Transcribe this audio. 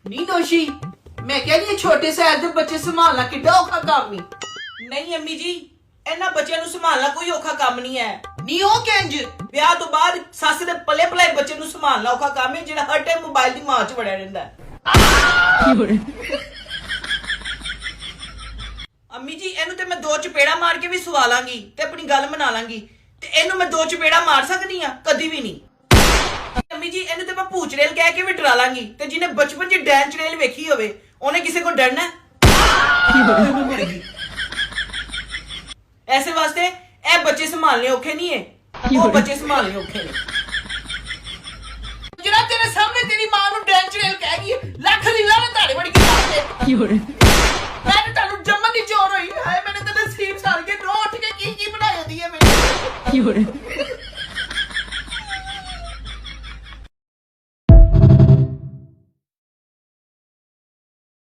ਨੀ ਦੋਸ਼ੀ ਮੈਂ ਕਹਿੰਦੀ ਛੋਟੇ ਸਾਲ ਦੇ ਬੱਚੇ ਸੰਭਾਲਣਾ ਕਿੱਡਾ ਔਖਾ ਕੰਮ ਈ। ਨਹੀਂ ਅੰਮੀ ਜੀ, ਇਹਨਾਂ ਬੱਚਿਆਂ ਨੂੰ ਸੰਭਾਲਣਾ ਕੋਈ ਔਖਾ ਕੰਮ ਨਹੀਂ ਹੈ। ਨੀ ਉਹ ਕਿੰਜ ਵਿਆਹ ਤੋਂ ਬਾਅਦ ਸੱਸ ਦੇ ਪਲੇ ਪਲੇ ਬੱਚੇ ਨੂੰ ਸੰਭਾਲਣਾ ਔਖਾ ਕੰਮ ਹੈ, ਜਿਹੜਾ ਹਰ ਟਾਈਮ ਮੋਬਾਈਲ ਦੀ ਮਾਂ 'ਚ ਵੜਿਆ ਰਹਿੰਦਾ ਹੈ। ਅੰਮੀ ਜੀ, ਇਹਨੂੰ ਤੇ ਮੈਂ 2 ਚਪੇੜਾ ਮਾਰ ਕੇ ਵੀ ਸਵਾ ਲਾਂਗੀ ਤੇ ਆਪਣੀ ਗੱਲ ਮਨਾ ਲਾਂਗੀ, ਤੇ ਇਹਨੂੰ ਮੈਂ 2 ਚਪੇੜਾ ਮਾਰ ਸਕਦੀ ਆ? ਕਦੀ ਵੀ ਨਹੀਂ। ਅੰਮੀ ਜੀ, ਇਹਨੂੰ ਤੇ ਮੈਂ ਭੂਚੜੇਲ ਕਹਿ ਕੇ ਵੀ ਡਰਾ ਲਾਂਗੀ, ਤੇ ਜਿਹਨੇ ਬਚਪਨ 'ਚ ਡੈਨ ਚੜੇਲ ਵੇਖੀ ਹੋਵੇ ਉਹਨੇ ਕਿਸੇ ਕੋਲ ਡਰਨਾ? ਐਸੇ ਵਾਸਤੇ ਇਹ ਬੱਚੇ ਸੰਭਾਲਣੇ ਔਖੇ ਨਹੀਂ ਹੈ, ਉਹ ਬੱਚੇ ਸੰਭਾਲਣੇ ਔਖੇ ਨੇ। ਜਿਹੜਾ ਤੇਰੇ ਸਾਹਮਣੇ ਤੇਰੀ ਮਾਂ ਨੂੰ ਡੈਂਚਰੇਲ ਕਹਿ ਗਈ ਲੱਖ ਦੀ ਲਾਹਨਤ ਤੁਹਾਡੇ ਵੜੀ ਕੇ ਮੈਂ ਤਾਂ ਤੁਹਾਨੂੰ ਜੰਮਣ ਦੀ ਚੋਰ ਹੋਈ ਹਾਏ ਮੇਰੇ ਤੇ ਨਸੀਬ ਸੜ ਕੇ ਰੋ ਉੱਠ ਕੇ ਕੀ ਬਣਾਇਆ ਦੀ ਹੈ ਮੈਨੂੰ